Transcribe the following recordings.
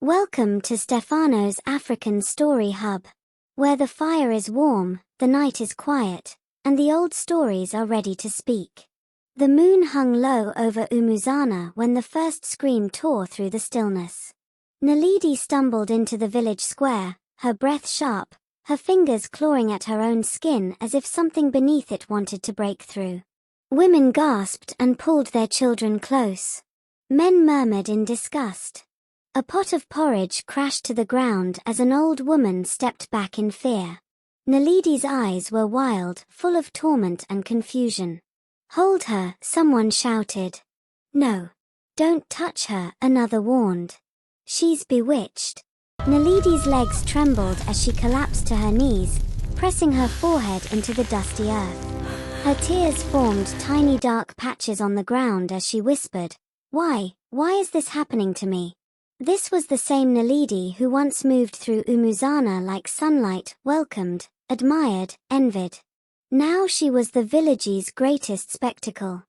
Welcome to STEFANO'S African Story Hub, where the fire is warm, the night is quiet, and the old stories are ready to speak. The moon hung low over Umuzana when the first scream tore through the stillness. Naledi stumbled into the village square, her breath sharp, her fingers clawing at her own skin as if something beneath it wanted to break through. Women gasped and pulled their children close. Men murmured in disgust. A pot of porridge crashed to the ground as an old woman stepped back in fear. Naledi's eyes were wild, full of torment and confusion. "Hold her," someone shouted. "No. Don't touch her," another warned. "She's bewitched." Naledi's legs trembled as she collapsed to her knees, pressing her forehead into the dusty earth. Her tears formed tiny dark patches on the ground as she whispered, Why is this happening to me?" This was the same Naledi who once moved through Umuzana like sunlight, welcomed, admired, envied. Now she was the village's greatest spectacle.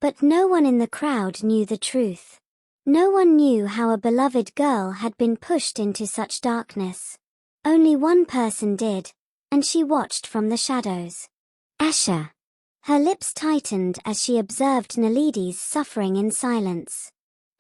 But no one in the crowd knew the truth. No one knew how a beloved girl had been pushed into such darkness. Only one person did, and she watched from the shadows. Asha. Her lips tightened as she observed Naledi's suffering in silence.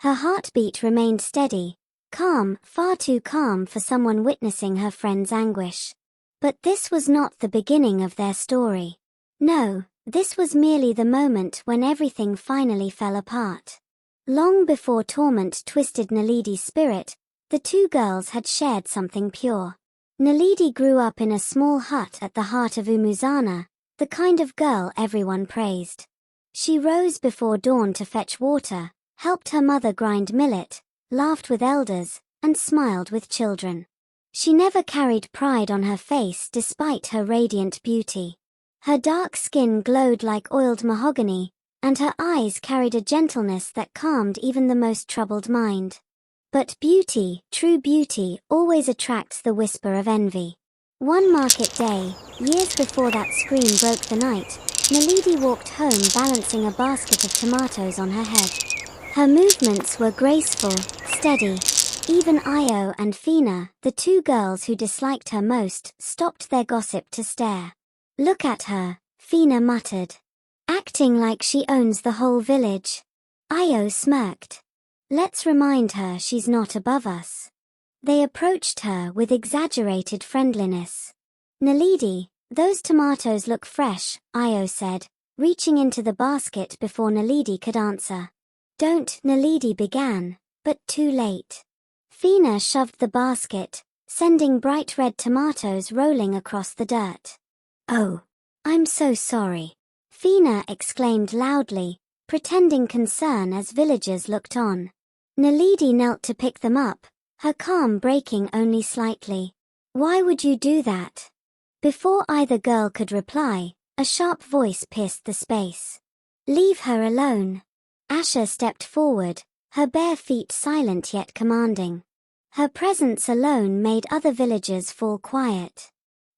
Her heartbeat remained steady, calm, far too calm for someone witnessing her friend's anguish. But this was not the beginning of their story. No, this was merely the moment when everything finally fell apart. Long before torment twisted Naledi's spirit, the two girls had shared something pure. Naledi grew up in a small hut at the heart of Umuzana, the kind of girl everyone praised. She rose before dawn to fetch water, helped her mother grind millet, laughed with elders, and smiled with children. She never carried pride on her face despite her radiant beauty. Her dark skin glowed like oiled mahogany, and her eyes carried a gentleness that calmed even the most troubled mind. But beauty, true beauty, always attracts the whisper of envy. One market day, years before that scream broke the night, Naledi walked home balancing a basket of tomatoes on her head. Her movements were graceful, steady. Even Io and Fina, the two girls who disliked her most, stopped their gossip to stare. "Look at her," Fina muttered. "Acting like she owns the whole village." Io smirked. "Let's remind her she's not above us." They approached her with exaggerated friendliness. "Naledi, those tomatoes look fresh," Io said, reaching into the basket before Naledi could answer. "Don't," Naledi began, but too late. Fina shoved the basket, sending bright red tomatoes rolling across the dirt. "Oh, I'm so sorry," Fina exclaimed loudly, pretending concern as villagers looked on. Naledi knelt to pick them up, her calm breaking only slightly. "Why would you do that?" Before either girl could reply, a sharp voice pierced the space. "Leave her alone." Asha stepped forward, her bare feet silent yet commanding. Her presence alone made other villagers fall quiet.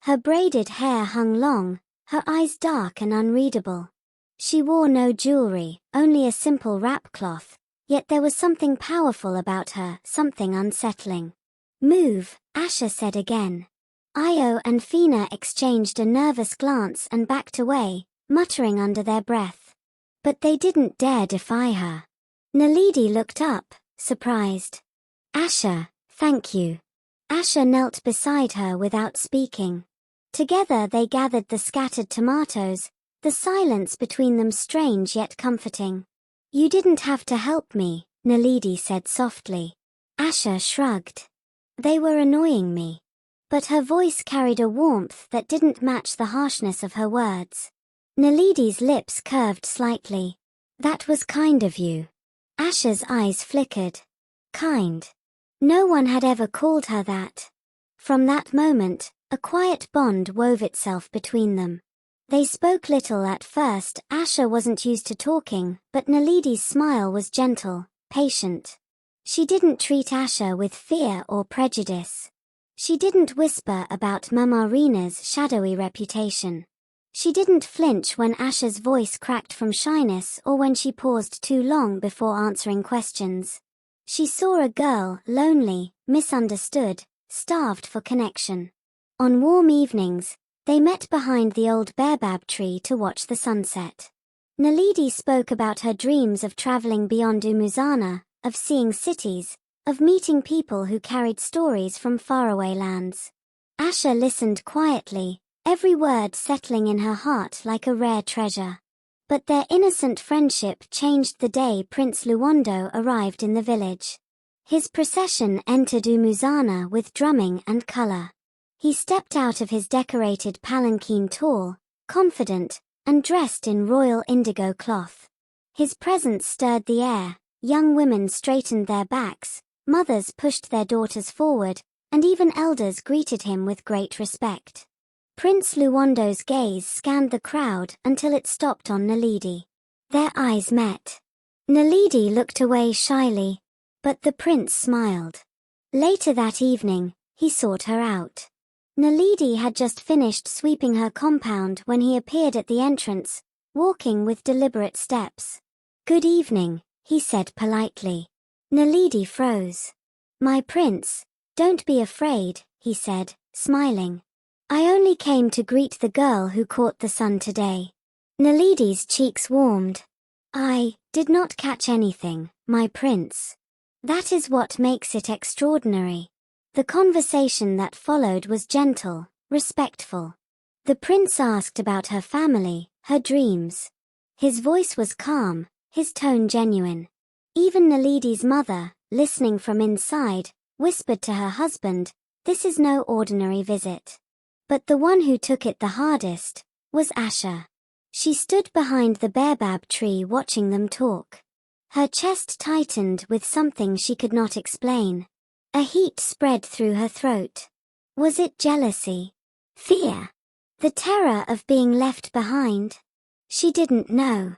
Her braided hair hung long, her eyes dark and unreadable. She wore no jewelry, only a simple wrap cloth, yet there was something powerful about her, something unsettling. "Move," Asha said again. Io and Fina exchanged a nervous glance and backed away, muttering under their breath. But they didn't dare defy her. Naledi looked up, surprised. "Asha, thank you." Asha knelt beside her without speaking. Together they gathered the scattered tomatoes, the silence between them strange yet comforting. "You didn't have to help me," Naledi said softly. Asha shrugged. "They were annoying me." But her voice carried a warmth that didn't match the harshness of her words. Naledi's lips curved slightly. "That was kind of you." Asha's eyes flickered. Kind. No one had ever called her that. From that moment, a quiet bond wove itself between them. They spoke little at first. Asha wasn't used to talking, but Naledi's smile was gentle, patient. She didn't treat Asha with fear or prejudice. She didn't whisper about Mama Rina's shadowy reputation. She didn't flinch when Asha's voice cracked from shyness or when she paused too long before answering questions. She saw a girl, lonely, misunderstood, starved for connection. On warm evenings, they met behind the old baobab tree to watch the sunset. Naledi spoke about her dreams of traveling beyond Umuzana, of seeing cities, of meeting people who carried stories from faraway lands. Asha listened quietly, every word settling in her heart like a rare treasure. But their innocent friendship changed the day Prince Luwando arrived in the village. His procession entered Umuzana with drumming and color. He stepped out of his decorated palanquin tall, confident, and dressed in royal indigo cloth. His presence stirred the air, young women straightened their backs, mothers pushed their daughters forward, and even elders greeted him with great respect. Prince Luwando's gaze scanned the crowd until it stopped on Naledi. Their eyes met. Naledi looked away shyly, but the prince smiled. Later that evening, he sought her out. Naledi had just finished sweeping her compound when he appeared at the entrance, walking with deliberate steps. "Good evening," he said politely. Naledi froze. "My prince, don't be afraid," he said, smiling. "I only came to greet the girl who caught the sun today." Naledi's cheeks warmed. "I did not catch anything, my prince. That is what makes it extraordinary." The conversation that followed was gentle, respectful. The prince asked about her family, her dreams. His voice was calm, his tone genuine. Even Naledi's mother, listening from inside, whispered to her husband, "This is no ordinary visit." But the one who took it the hardest was Asha. She stood behind the baobab tree watching them talk. Her chest tightened with something she could not explain. A heat spread through her throat. Was it jealousy? Fear? The terror of being left behind? She didn't know.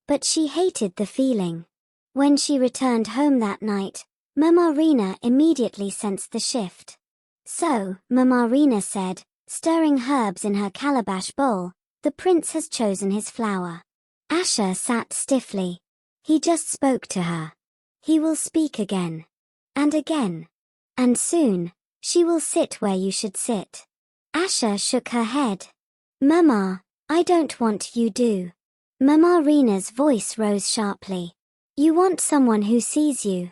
But she hated the feeling. When she returned home that night, Mama Rina immediately sensed the shift. "So," Mama Rina said, stirring herbs in her calabash bowl, "the prince has chosen his flower." Asha sat stiffly. He just spoke to her. He will speak again. And again. And soon, she will sit where you should sit. Asha shook her head. "Mama, I don't want you do." Mama Rina's voice rose sharply. "You want someone who sees you.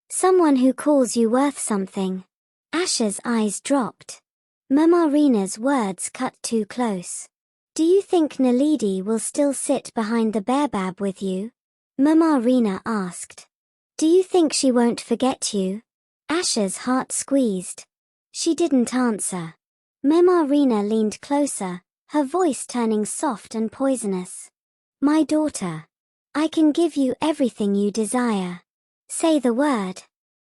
Someone who calls you worth something." Asha's eyes dropped. Mama Rina's words cut too close. "Do you think Naledi will still sit behind the baobab with you?" Mama Rina asked. "Do you think she won't forget you?" Asha's heart squeezed. She didn't answer. Mama Rina leaned closer, her voice turning soft and poisonous. "My daughter. I can give you everything you desire. Say the word."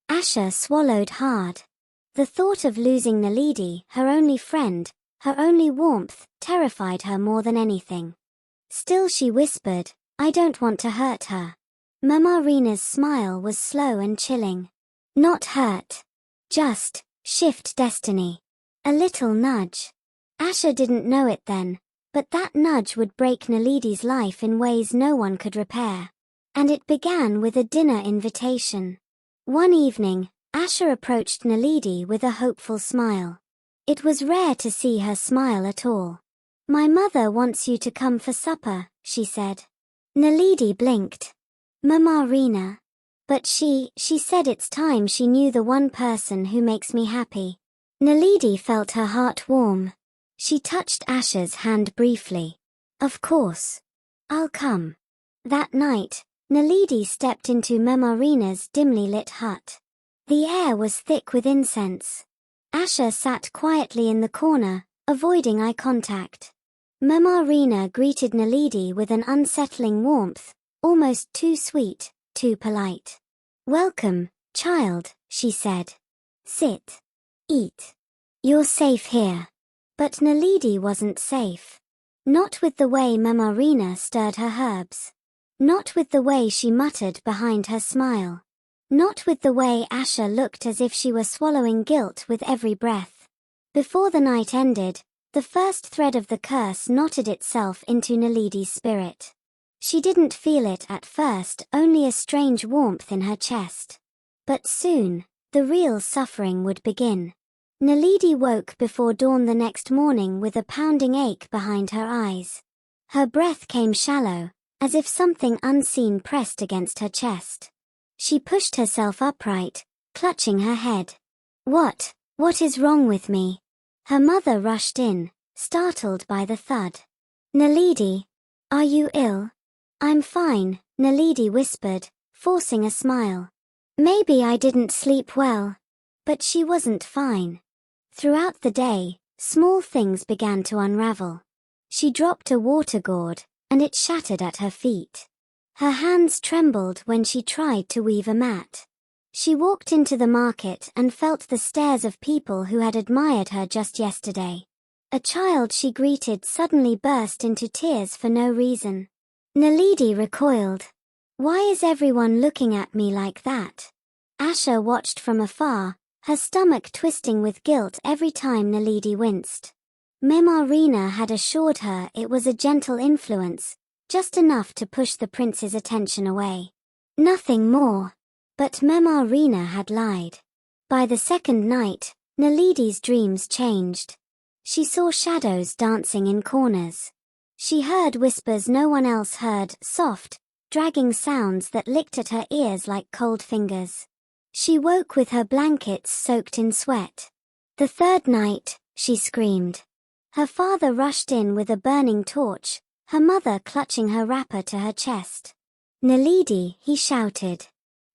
Asha swallowed hard. The thought of losing Naledi, her only friend, her only warmth, terrified her more than anything. Still she whispered, "I don't want to hurt her." Mama Rina's smile was slow and chilling. Not hurt. Just shift destiny. A little nudge. Asha didn't know it then, but that nudge would break Naledi's life in ways no one could repair. And it began with a dinner invitation. One evening, Asha approached Naledi with a hopeful smile. It was rare to see her smile at all. "My mother wants you to come for supper," she said. Naledi blinked. "Mama Rina." "But she said it's time she knew the one person who makes me happy." Naledi felt her heart warm. She touched Asha's hand briefly. "Of course. I'll come." That night, Naledi stepped into Mama Rina's dimly lit hut. The air was thick with incense. Asha sat quietly in the corner, avoiding eye contact. Mama Rina greeted Naledi with an unsettling warmth, almost too sweet, too polite. "Welcome, child," she said. "Sit. Eat. You're safe here." But Naledi wasn't safe. Not with the way Mama Rina stirred her herbs. Not with the way she muttered behind her smile. Not with the way Asha looked as if she were swallowing guilt with every breath. Before the night ended, the first thread of the curse knotted itself into Naledi's spirit. She didn't feel it at first, only a strange warmth in her chest. But soon, the real suffering would begin. Naledi woke before dawn the next morning with a pounding ache behind her eyes. Her breath came shallow, as if something unseen pressed against her chest. She pushed herself upright, clutching her head. What is wrong with me? Her mother rushed in, startled by the thud. Naledi, are you ill? I'm fine, Naledi whispered, forcing a smile. Maybe I didn't sleep well. But she wasn't fine. Throughout the day, small things began to unravel. She dropped a water gourd, and it shattered at her feet. Her hands trembled when she tried to weave a mat. She walked into the market and felt the stares of people who had admired her just yesterday. A child she greeted suddenly burst into tears for no reason. Naledi recoiled. Why is everyone looking at me like that? Asha watched from afar, her stomach twisting with guilt every time Naledi winced. Memarina had assured her it was a gentle influence, just enough to push the prince's attention away. Nothing more. But Memarina had lied. By the second night, Naledi's dreams changed. She saw shadows dancing in corners. She heard whispers no one else heard, soft, dragging sounds that licked at her ears like cold fingers. She woke with her blankets soaked in sweat. The third night, she screamed. Her father rushed in with a burning torch, her mother clutching her wrapper to her chest. Naledi, he shouted.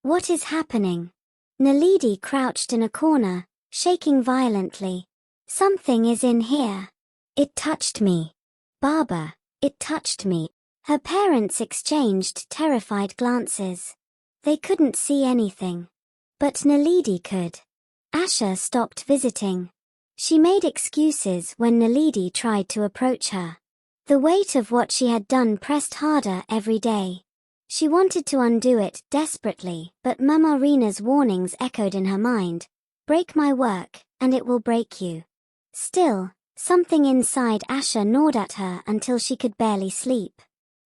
What is happening? Naledi crouched in a corner, shaking violently. Something is in here. It touched me. Baba, it touched me. Her parents exchanged terrified glances. They couldn't see anything. But Naledi could. Asha stopped visiting. She made excuses when Naledi tried to approach her. The weight of what she had done pressed harder every day. She wanted to undo it desperately, but Memarina's warnings echoed in her mind. Break my work, and it will break you. Still, something inside Asha gnawed at her until she could barely sleep.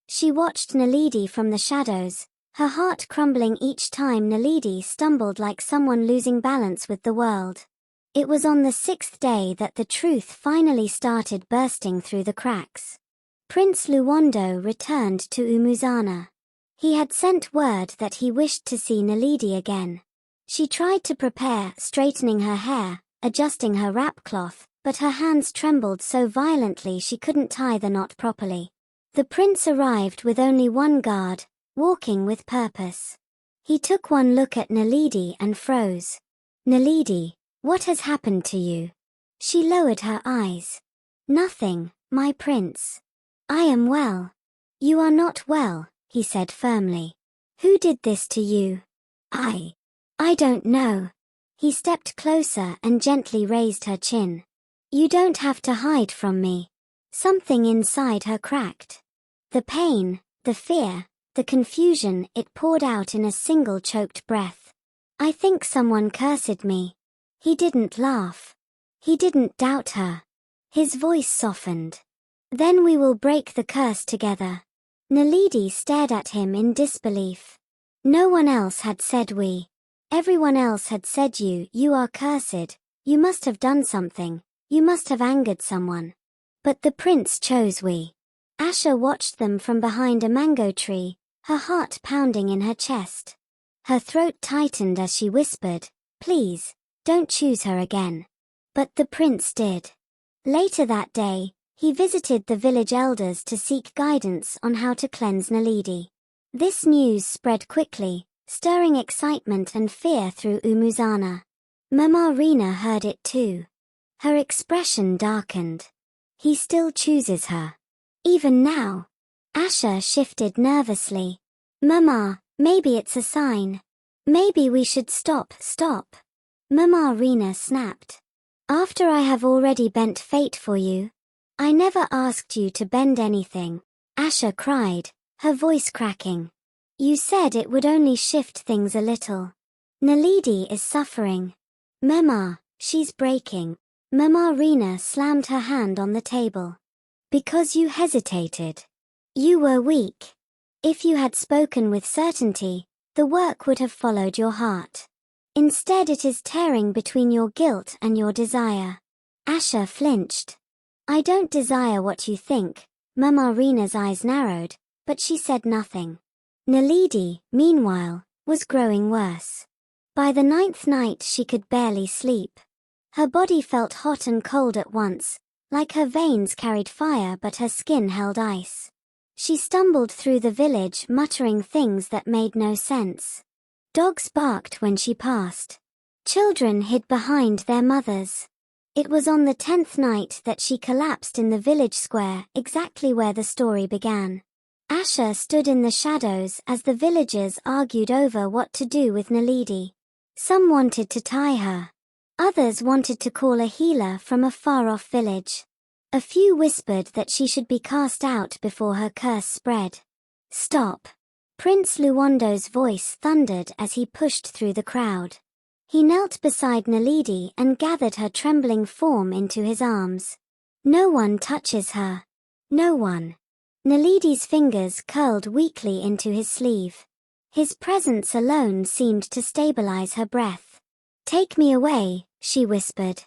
She watched Naledi from the shadows, her heart crumbling each time Naledi stumbled like someone losing balance with the world. It was on the 6th day that the truth finally started bursting through the cracks. Prince Luwando returned to Umuzana. He had sent word that he wished to see Naledi again. She tried to prepare, straightening her hair, adjusting her wrap cloth, but her hands trembled so violently she couldn't tie the knot properly. The prince arrived with only one guard, walking with purpose. He took one look at Naledi and froze. Naledi, what has happened to you? She lowered her eyes. Nothing, my prince. I am well. You are not well, he said firmly. Who did this to you? I don't know. He stepped closer and gently raised her chin. You don't have to hide from me. Something inside her cracked. The pain, the fear, the confusion, it poured out in a single choked breath. I think someone cursed me. He didn't laugh. He didn't doubt her. His voice softened. Then we will break the curse together. Naledi stared at him in disbelief. No one else had said we. Everyone else had said you are cursed, you must have done something, you must have angered someone. But the prince chose we. Asha watched them from behind a mango tree, her heart pounding in her chest. Her throat tightened as she whispered, please, don't choose her again. But the prince did. Later that day, he visited the village elders to seek guidance on how to cleanse Naledi. This news spread quickly, stirring excitement and fear through Umuzana. Memarina heard it too. Her expression darkened. He still chooses her. Even now. Asha shifted nervously. Mama, maybe it's a sign. Maybe we should stop. Memarina snapped. After I have already bent fate for you. I never asked you to bend anything, Asha cried, her voice cracking. You said it would only shift things a little. Naledi is suffering. Mema, she's breaking. Memarina slammed her hand on the table. Because you hesitated. You were weak. If you had spoken with certainty, the work would have followed your heart. Instead it is tearing between your guilt and your desire. Asha flinched. I don't desire what you think. Mama Rina's eyes narrowed, but she said nothing. Naledi, meanwhile, was growing worse. By the 9th night she could barely sleep. Her body felt hot and cold at once, like her veins carried fire but her skin held ice. She stumbled through the village muttering things that made no sense. Dogs barked when she passed. Children hid behind their mothers. It was on the 10th night that she collapsed in the village square, exactly where the story began. Asha stood in the shadows as the villagers argued over what to do with Naledi. Some wanted to tie her. Others wanted to call a healer from a far-off village. A few whispered that she should be cast out before her curse spread. Stop! Prince Luwando's voice thundered as he pushed through the crowd. He knelt beside Naledi and gathered her trembling form into his arms. No one touches her. No one. Naledi's fingers curled weakly into his sleeve. His presence alone seemed to stabilize her breath. Take me away, she whispered.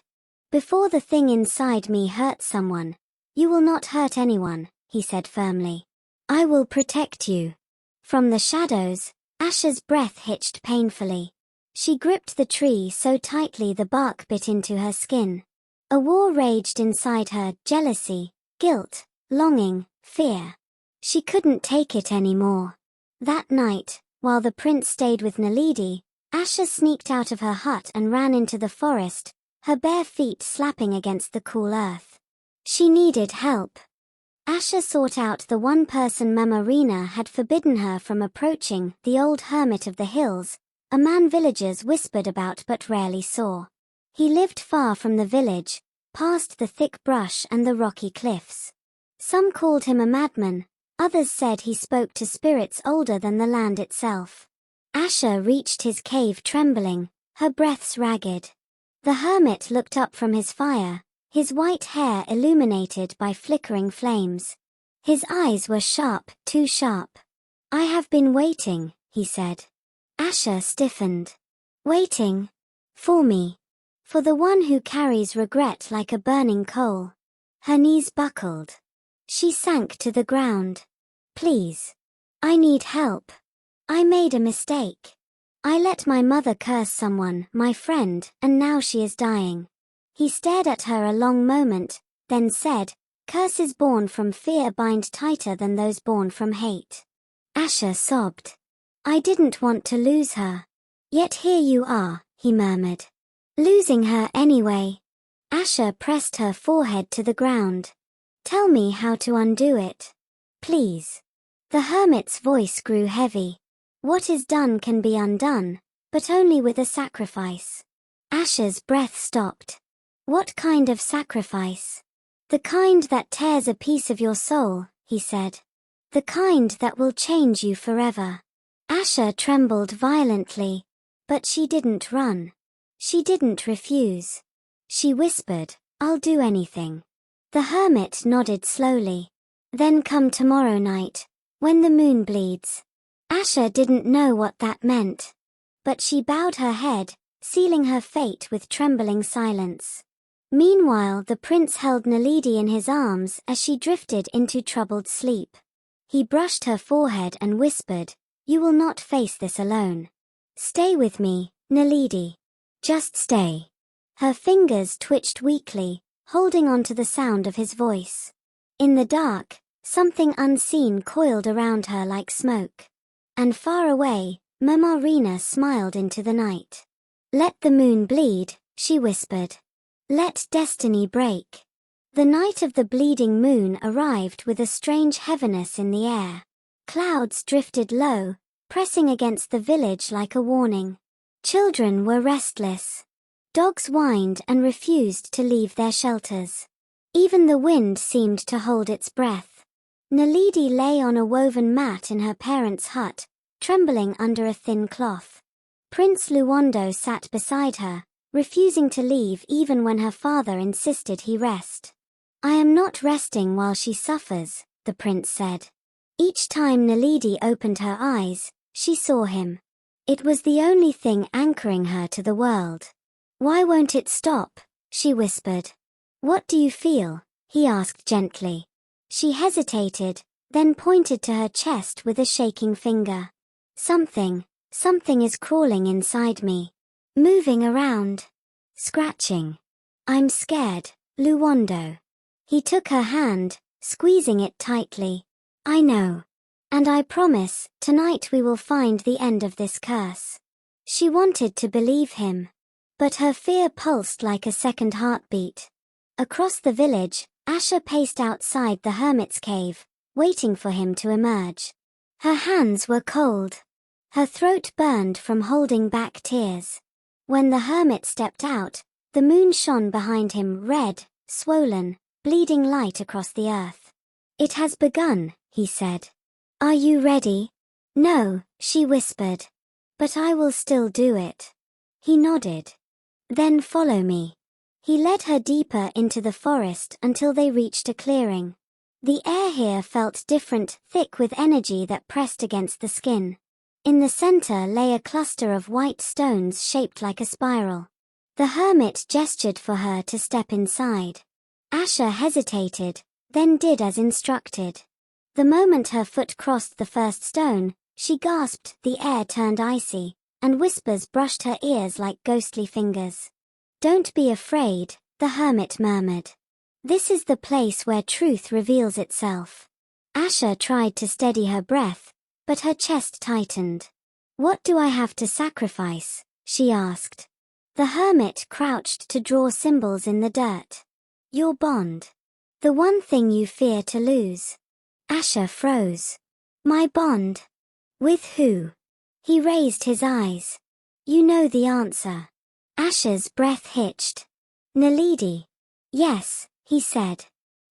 Before the thing inside me hurts someone, you will not hurt anyone, he said firmly. I will protect you. From the shadows, Asha's breath hitched painfully. She gripped the tree so tightly the bark bit into her skin. A war raged inside her, jealousy, guilt, longing, fear. She couldn't take it anymore. That night, while the prince stayed with Naledi, Asha sneaked out of her hut and ran into the forest, her bare feet slapping against the cool earth. She needed help. Asha sought out the one person Mama Rina had forbidden her from approaching, the old hermit of the hills, a man villagers whispered about but rarely saw. He lived far from the village, past the thick brush and the rocky cliffs. Some called him a madman, others said he spoke to spirits older than the land itself. Asha reached his cave trembling, her breaths ragged. The hermit looked up from his fire, his white hair illuminated by flickering flames. His eyes were sharp, too sharp. I have been waiting, he said. Asha stiffened. Waiting? For me. For the one who carries regret like a burning coal. Her knees buckled. She sank to the ground. Please. I need help. I made a mistake. I let my mother curse someone, my friend, and now she is dying. He stared at her a long moment, then said, curses born from fear bind tighter than those born from hate. Asha sobbed. I didn't want to lose her. Yet here you are, he murmured. Losing her anyway. Asha pressed her forehead to the ground. Tell me how to undo it. Please. The hermit's voice grew heavy. What is done can be undone, but only with a sacrifice. Asha's breath stopped. What kind of sacrifice? The kind that tears a piece of your soul, he said. The kind that will change you forever. Asha trembled violently, but she didn't run. She didn't refuse. She whispered, I'll do anything. The hermit nodded slowly. Then come tomorrow night, when the moon bleeds. Asha didn't know what that meant. But she bowed her head, sealing her fate with trembling silence. Meanwhile the prince held Naledi in his arms as she drifted into troubled sleep. He brushed her forehead and whispered, You will not face this alone. Stay with me, Naledi. Just stay. Her fingers twitched weakly, holding on to the sound of his voice. In the dark, something unseen coiled around her like smoke. And far away, Mama Rina smiled into the night. Let the moon bleed, she whispered. Let destiny break. The night of the bleeding moon arrived with a strange heaviness in the air. Clouds drifted low, pressing against the village like a warning. Children were restless. Dogs whined and refused to leave their shelters. Even the wind seemed to hold its breath. Naledi lay on a woven mat in her parents' hut, trembling under a thin cloth. Prince Luwando sat beside her, refusing to leave even when her father insisted he rest. I am not resting while she suffers, the prince said. Each time Naledi opened her eyes, she saw him. It was the only thing anchoring her to the world. "Why won't it stop?" she whispered. "What do you feel?" he asked gently. She hesitated, then pointed to her chest with a shaking finger. Something is crawling inside me. Moving around. Scratching. "I'm scared, Luwando." He took her hand, squeezing it tightly. "I know. And I promise, tonight we will find the end of this curse." She wanted to believe him. But her fear pulsed like a second heartbeat. Across the village, Asha paced outside the hermit's cave, waiting for him to emerge. Her hands were cold. Her throat burned from holding back tears. When the hermit stepped out, the moon shone behind him, red, swollen, bleeding light across the earth. "It has begun," he said. "Are you ready?" "No," she whispered. "But I will still do it." He nodded. "Then follow me." He led her deeper into the forest until they reached a clearing. The air here felt different, thick with energy that pressed against the skin. In the center lay a cluster of white stones shaped like a spiral. The hermit gestured for her to step inside. Asha hesitated, then did as instructed. The moment her foot crossed the first stone, she gasped, the air turned icy, and whispers brushed her ears like ghostly fingers. "Don't be afraid," the hermit murmured. "This is the place where truth reveals itself." Asha tried to steady her breath, but her chest tightened. "What do I have to sacrifice?" she asked. The hermit crouched to draw symbols in the dirt. "Your bond. The one thing you fear to lose." Asha froze. "My bond? With who?" He raised his eyes. "You know the answer." Asha's breath hitched. "Naledi." "Yes," he said.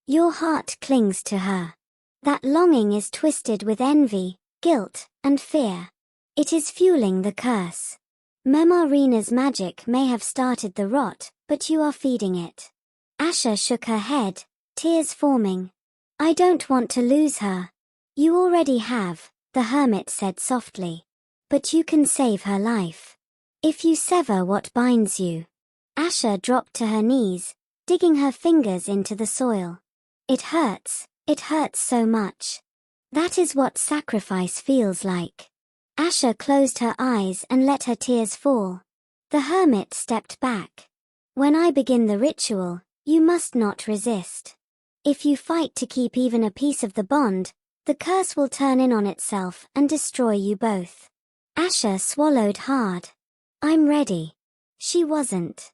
"Your heart clings to her. That longing is twisted with envy, guilt, and fear. It is fueling the curse. Memarina's magic may have started the rot, but you are feeding it." Asha shook her head, tears forming. "I don't want to lose her." "You already have," the hermit said softly. "But you can save her life. If you sever what binds you." Asha dropped to her knees, digging her fingers into the soil. It hurts so much. That is what sacrifice feels like." Asha closed her eyes and let her tears fall. The hermit stepped back. "When I begin the ritual, you must not resist. If you fight to keep even a piece of the bond, the curse will turn in on itself and destroy you both." Asha swallowed hard. "I'm ready." She wasn't.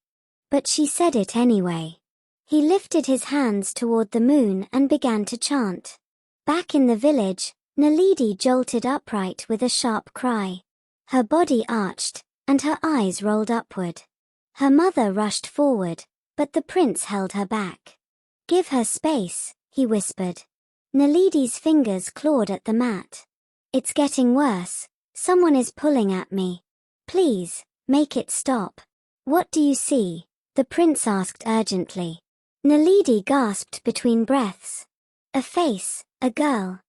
But she said it anyway. He lifted his hands toward the moon and began to chant. Back in the village, Naledi jolted upright with a sharp cry. Her body arched, and her eyes rolled upward. Her mother rushed forward, but the prince held her back. "Give her space," he whispered. Naledi's fingers clawed at the mat. "It's getting worse. Someone is pulling at me. Please, make it stop." "What do you see?" the prince asked urgently. Naledi gasped between breaths. "A face, a girl."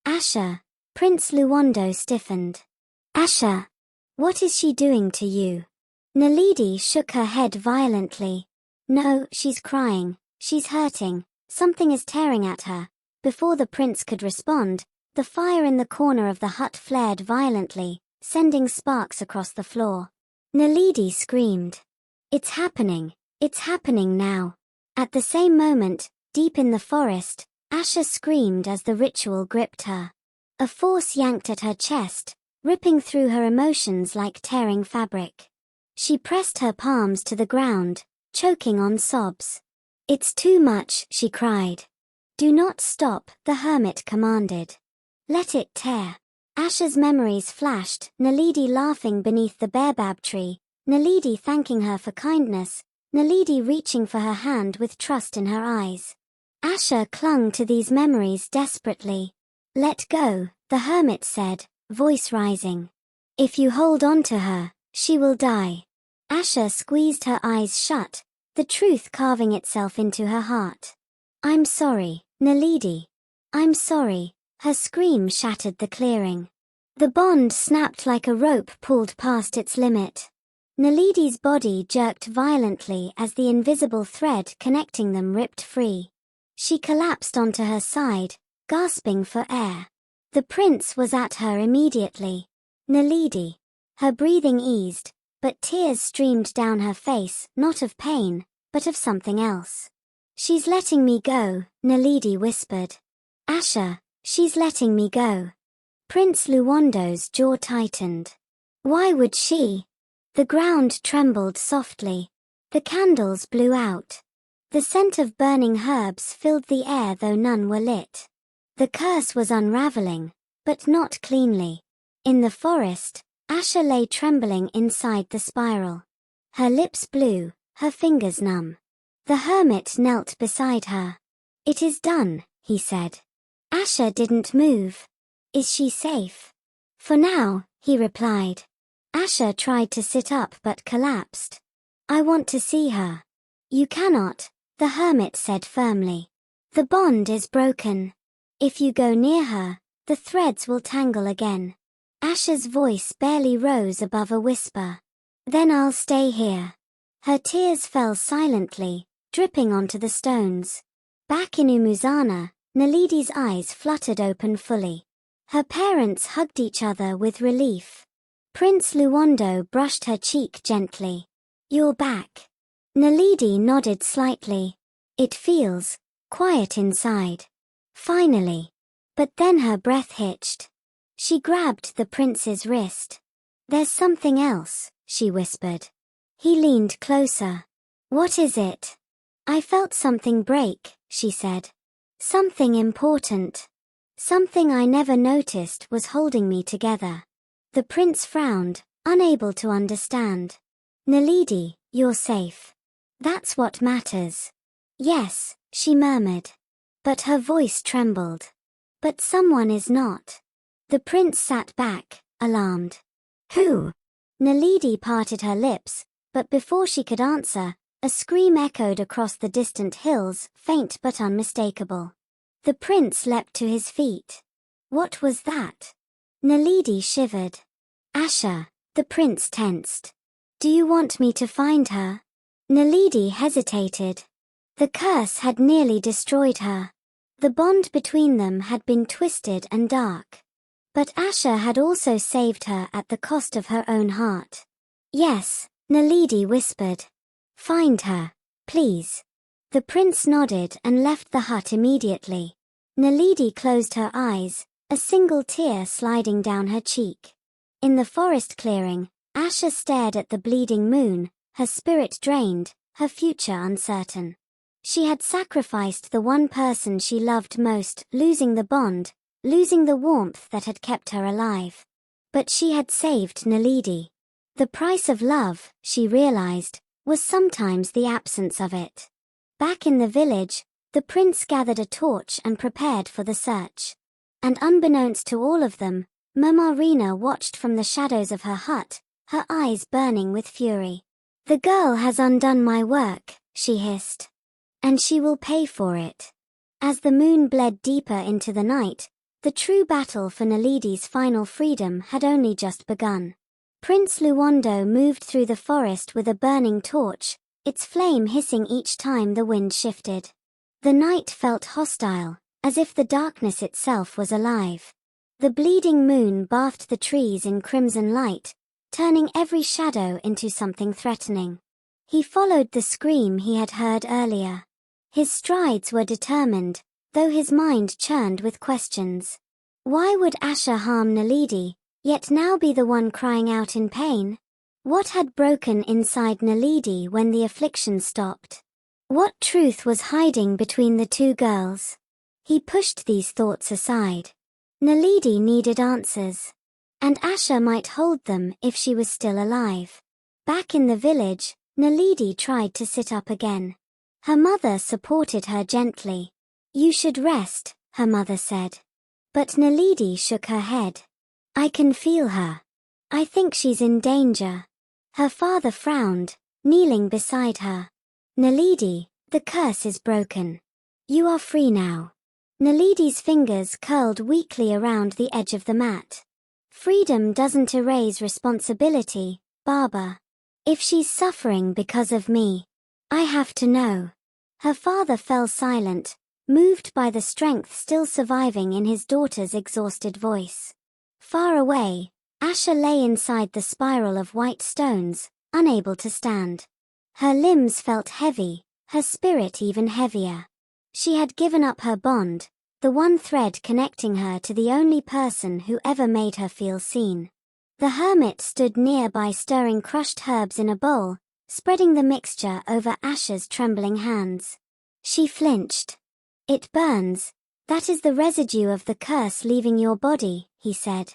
"Asha." Prince Luwando stiffened. "Asha, what is she doing to you?" Naledi shook her head violently. "No, she's crying. She's hurting. Something is tearing at her." Before the prince could respond, the fire in the corner of the hut flared violently, sending sparks across the floor. Naledi screamed. It's happening now." At the same moment, deep in the forest, Asha screamed as the ritual gripped her. A force yanked at her chest, ripping through her emotions like tearing fabric. She pressed her palms to the ground, choking on sobs. "It's too much," she cried. "Do not stop," the hermit commanded. "Let it tear." Asha's memories flashed, Naledi laughing beneath the baobab tree, Naledi thanking her for kindness, Naledi reaching for her hand with trust in her eyes. Asha clung to these memories desperately. "Let go," the hermit said, voice rising. "If you hold on to her, she will die." Asha squeezed her eyes shut, the truth carving itself into her heart. "I'm sorry, Naledi. I'm sorry." Her scream shattered the clearing. The bond snapped like a rope pulled past its limit. Naledi's body jerked violently as the invisible thread connecting them ripped free. She collapsed onto her side, gasping for air. The prince was at her immediately. Naledi. Her breathing eased, but tears streamed down her face, not of pain, but of something else. "She's letting me go," Naledi whispered. "Asha, she's letting me go." Prince Luwando's jaw tightened. Why would she? The ground trembled softly. The candles blew out. The scent of burning herbs filled the air though none were lit. The curse was unraveling, but not cleanly. In the forest, Asha lay trembling inside the spiral. Her lips blue, her fingers numb. The hermit knelt beside her. "It is done," he said. Asha didn't move. "Is she safe?" "For now," he replied. Asha tried to sit up but collapsed. "I want to see her." "You cannot," the hermit said firmly. "The bond is broken. If you go near her, the threads will tangle again." Asha's voice barely rose above a whisper. "Then I'll stay here." Her tears fell silently, dripping onto the stones. Back in Umuzana, Naledi's eyes fluttered open fully. Her parents hugged each other with relief. Prince Luwando brushed her cheek gently. "You're back." Naledi nodded slightly. "It feels quiet inside." Finally. But then her breath hitched. She grabbed the prince's wrist. "There's something else," she whispered. He leaned closer. "What is it?" "I felt something break," she said. "Something important. Something I never noticed was holding me together." The prince frowned, unable to understand. "Naledi, you're safe. That's what matters." "Yes," she murmured. But her voice trembled. "But someone is not." The prince sat back, alarmed. "Who?" Naledi parted her lips, but before she could answer, a scream echoed across the distant hills, faint but unmistakable. The prince leapt to his feet. What was that? Naledi shivered. "Asha," the prince tensed. "Do you want me to find her?" Naledi hesitated. The curse had nearly destroyed her. The bond between them had been twisted and dark. But Asha had also saved her at the cost of her own heart. "Yes," Naledi whispered. "Find her, please." The prince nodded and left the hut immediately. Naledi closed her eyes, a single tear sliding down her cheek. In the forest clearing, Asha stared at the bleeding moon, her spirit drained, her future uncertain. She had sacrificed the one person she loved most, losing the bond, losing the warmth that had kept her alive. But she had saved Naledi. The price of love, she realized, was sometimes the absence of it. Back in the village, the prince gathered a torch and prepared for the search. And unbeknownst to all of them, Mama Rina watched from the shadows of her hut, her eyes burning with fury. "The girl has undone my work," she hissed. "And she will pay for it." As the moon bled deeper into the night, the true battle for Naledi's final freedom had only just begun. Prince Luwando moved through the forest with a burning torch, its flame hissing each time the wind shifted. The night felt hostile, as if the darkness itself was alive. The bleeding moon bathed the trees in crimson light, turning every shadow into something threatening. He followed the scream he had heard earlier. His strides were determined, though his mind churned with questions. Why would Asha harm Naledi, yet now be the one crying out in pain? What had broken inside Naledi when the affliction stopped? What truth was hiding between the two girls? He pushed these thoughts aside. Naledi needed answers. And Asha might hold them if she was still alive. Back in the village, Naledi tried to sit up again. Her mother supported her gently. "You should rest," her mother said. But Naledi shook her head. "I can feel her. I think she's in danger." Her father frowned, kneeling beside her. "Naledi, the curse is broken. You are free now." Naledi's fingers curled weakly around the edge of the mat. Freedom doesn't erase responsibility, Baba. If she's suffering because of me, I have to know. Her father fell silent, moved by the strength still surviving in his daughter's exhausted voice. Far away, Asha lay inside the spiral of white stones, unable to stand. Her limbs felt heavy, her spirit even heavier. She had given up her bond, the one thread connecting her to the only person who ever made her feel seen. The hermit stood nearby stirring crushed herbs in a bowl, spreading the mixture over Asha's trembling hands. She flinched. It burns. That is the residue of the curse leaving your body, he said.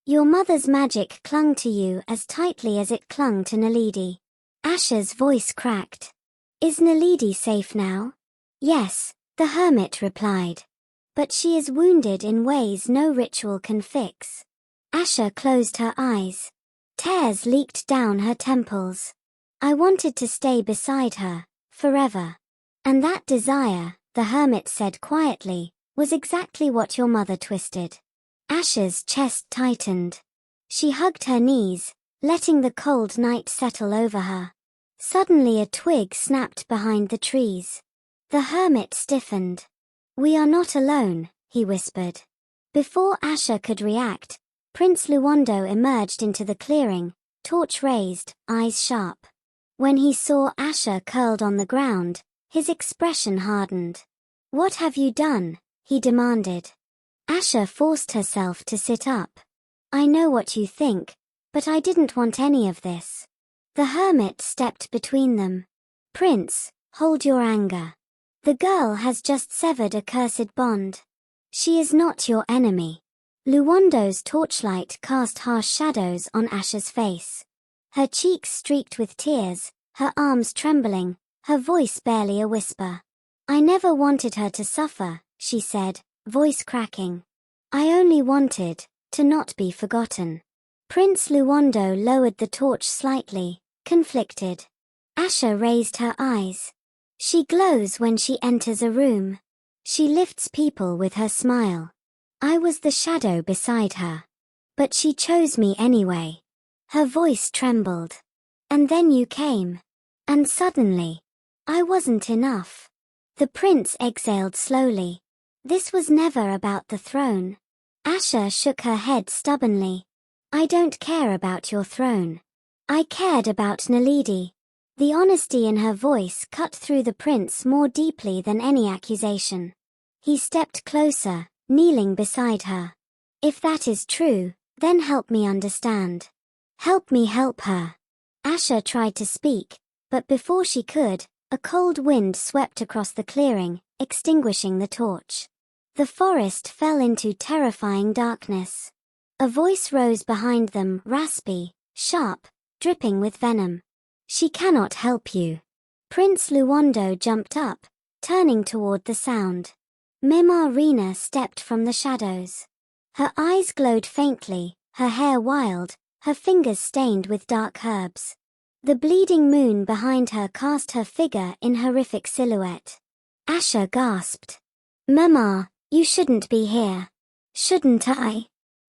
Your mother's magic clung to you as tightly as it clung to Naledi. Asha's voice cracked. Is Naledi safe now? Yes, the hermit replied. But she is wounded in ways no ritual can fix. Asha closed her eyes. Tears leaked down her temples. I wanted to stay beside her, forever. And that desire, the hermit said quietly, was exactly what your mother twisted. Asha's chest tightened. She hugged her knees, letting the cold night settle over her. Suddenly a twig snapped behind the trees. The hermit stiffened. We are not alone, he whispered. Before Asha could react, Prince Luwando emerged into the clearing, torch raised, eyes sharp. When he saw Asha curled on the ground, his expression hardened. What have you done? He demanded. Asha forced herself to sit up. I know what you think, but I didn't want any of this. The hermit stepped between them. Prince, hold your anger. The girl has just severed a cursed bond. She is not your enemy. Luwando's torchlight cast harsh shadows on Asha's face. Her cheeks streaked with tears, her arms trembling, her voice barely a whisper. I never wanted her to suffer, she said, voice cracking. I only wanted to not be forgotten. Prince Luwando lowered the torch slightly, conflicted. Asha raised her eyes. She glows when she enters a room. She lifts people with her smile. I was the shadow beside her. But she chose me anyway. Her voice trembled. And then you came. And suddenly, I wasn't enough. The prince exhaled slowly. This was never about the throne. Asha shook her head stubbornly. I don't care about your throne. I cared about Naledi. The honesty in her voice cut through the prince more deeply than any accusation. He stepped closer, kneeling beside her. If that is true, then help me understand. Help me help her. Asha tried to speak, but before she could, a cold wind swept across the clearing, extinguishing the torch. The forest fell into terrifying darkness. A voice rose behind them, raspy, sharp, dripping with venom. She cannot help you. Prince Luwando jumped up, turning toward the sound. Rina stepped from the shadows. Her eyes glowed faintly, her hair wild, her fingers stained with dark herbs. The bleeding moon behind her cast her figure in horrific silhouette. Asha gasped. Mama, you shouldn't be here. Shouldn't I?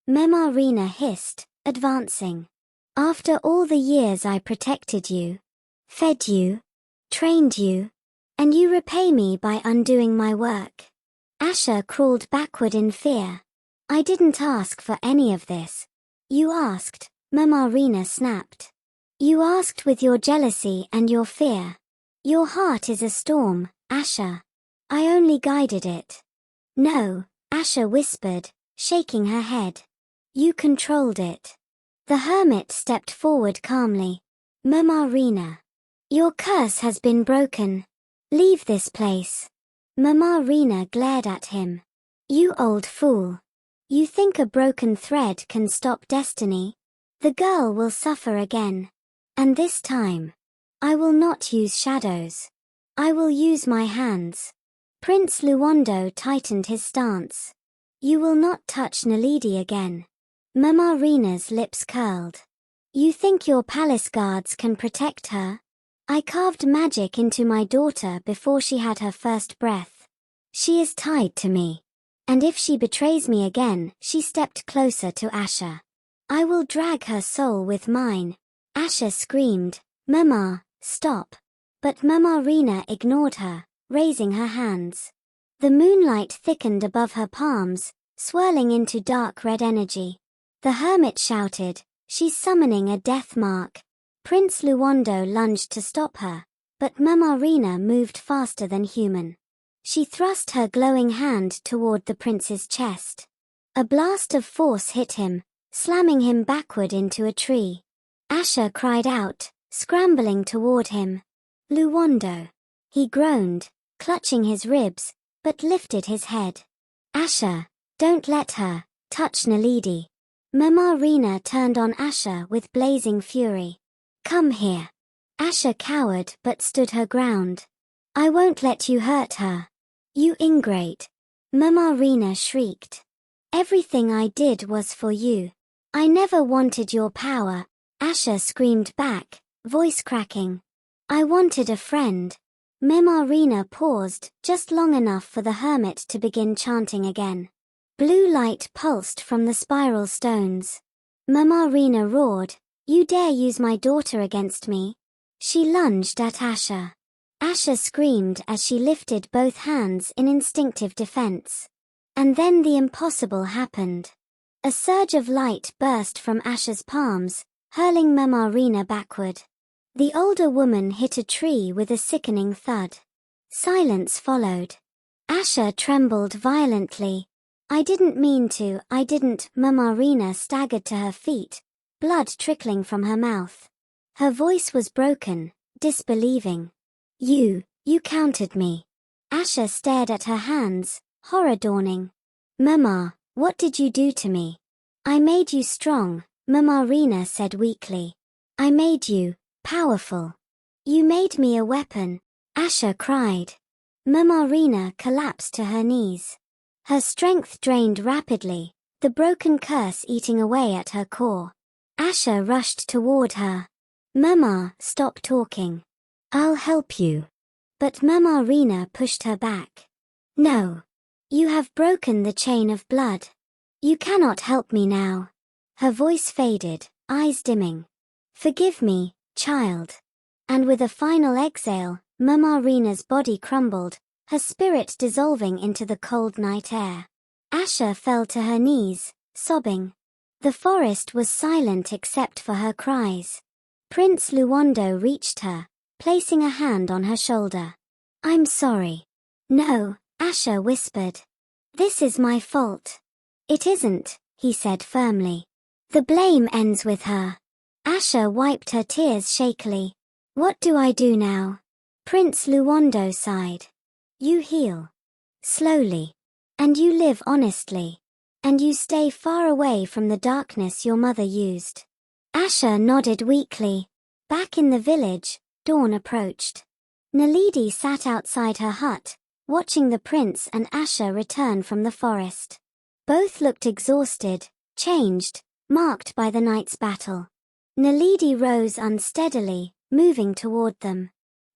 Rina hissed, advancing. After all the years I protected you, fed you, trained you, and you repay me by undoing my work. Asha crawled backward in fear. I didn't ask for any of this. You asked, Rina snapped. You asked with your jealousy and your fear. Your heart is a storm, Asha. I only guided it. No, Asha whispered, shaking her head. You controlled it. The hermit stepped forward calmly. Rina. Your curse has been broken. Leave this place. Rina glared at him. You old fool. You think a broken thread can stop destiny? The girl will suffer again. And this time, I will not use shadows. I will use my hands. Prince Luwando tightened his stance. You will not touch Naledi again. Rina's lips curled. You think your palace guards can protect her? I carved magic into my daughter before she had her first breath. She is tied to me. And if she betrays me again, she stepped closer to Asha. I will drag her soul with mine. Asha screamed, Mama, stop. But Mama Rina ignored her, raising her hands. The moonlight thickened above her palms, swirling into dark red energy. The hermit shouted, She's summoning a death mark. Prince Luwando lunged to stop her, but Mama Rina moved faster than human. She thrust her glowing hand toward the prince's chest. A blast of force hit him, slamming him backward into a tree. Asha cried out, scrambling toward him. Luwando. He groaned, clutching his ribs, but lifted his head. Asha, don't let her touch Naledi. Mama Rina turned on Asha with blazing fury. Come here. Asha cowered but stood her ground. I won't let you hurt her. You ingrate. Mama Rina shrieked. Everything I did was for you. I never wanted your power. Asha screamed back, voice cracking. I wanted a friend. Mama Rina paused just long enough for the hermit to begin chanting again. Blue light pulsed from the spiral stones. Mama Rina roared, You dare use my daughter against me? She lunged at Asha. Asha screamed as she lifted both hands in instinctive defense. And then the impossible happened. A surge of light burst from Asha's palms, hurling Mama Rina backward. The older woman hit a tree with a sickening thud. Silence followed. Asha trembled violently. I didn't mean to, I didn't. Mama Rina staggered to her feet, blood trickling from her mouth. Her voice was broken, disbelieving. You countered me. Asha stared at her hands, horror dawning. Mama, what did you do to me? I made you strong, Mama Rina said weakly. I made you powerful. You made me a weapon, Asha cried. Mama Rina collapsed to her knees. Her strength drained rapidly, the broken curse eating away at her core. Asha rushed toward her. Mama, stop talking. I'll help you. But Mama Rina pushed her back. No. You have broken the chain of blood. You cannot help me now. Her voice faded, eyes dimming. Forgive me, child. And with a final exhale, Mama Rina's body crumbled, her spirit dissolving into the cold night air. Asha fell to her knees, sobbing. The forest was silent except for her cries. Prince Luwando reached her, placing a hand on her shoulder. I'm sorry. No, Asha whispered. This is my fault. It isn't, he said firmly. The blame ends with her. Asha wiped her tears shakily. What do I do now? Prince Luwando sighed. You heal. Slowly. And you live honestly. And you stay far away from the darkness your mother used. Asha nodded weakly. Back in the village, dawn approached. Naledi sat outside her hut, watching the prince and Asha return from the forest. Both looked exhausted, changed, marked by the night's battle. Naledi rose unsteadily, moving toward them.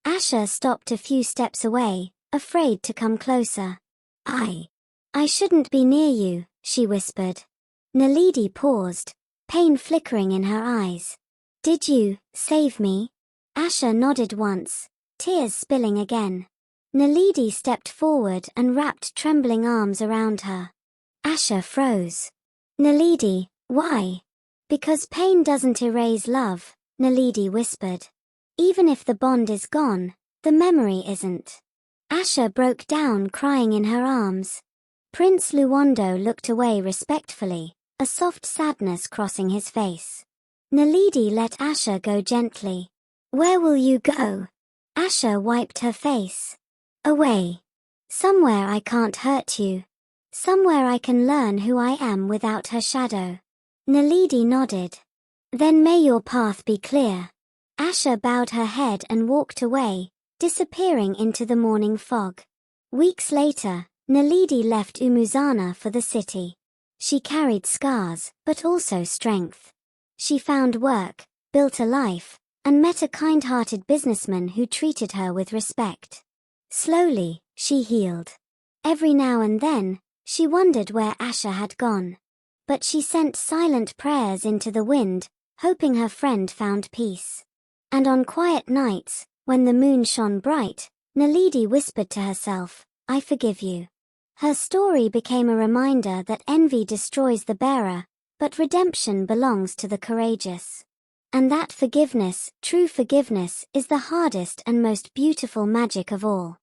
Asha stopped a few steps away, afraid to come closer. I shouldn't be near you, she whispered. Naledi paused, pain flickering in her eyes. Did you save me? Asha nodded once, tears spilling again. Naledi stepped forward and wrapped trembling arms around her. Asha froze. Naledi, why? Because pain doesn't erase love, Naledi whispered. Even if the bond is gone, the memory isn't. Asha broke down crying in her arms. Prince Luwando looked away respectfully, a soft sadness crossing his face. Naledi let Asha go gently. Where will you go? Asha wiped her face. Away. Somewhere I can't hurt you. Somewhere I can learn who I am without her shadow. Naledi nodded. Then may your path be clear. Asha bowed her head and walked away, disappearing into the morning fog. Weeks later, Naledi left Umuzana for the city. She carried scars, but also strength. She found work, built a life, and met a kind-hearted businessman who treated her with respect. Slowly, she healed. Every now and then, she wondered where Asha had gone. But she sent silent prayers into the wind, hoping her friend found peace. And on quiet nights, when the moon shone bright, Naledi whispered to herself, "I forgive you." Her story became a reminder that envy destroys the bearer, but redemption belongs to the courageous. And that forgiveness, true forgiveness, is the hardest and most beautiful magic of all.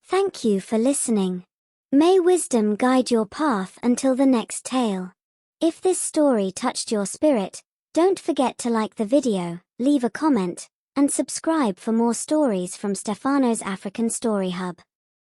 Thank you for listening. May wisdom guide your path until the next tale. If this story touched your spirit, don't forget to like the video, leave a comment, and subscribe for more stories from STEFANO'S African Story Hub.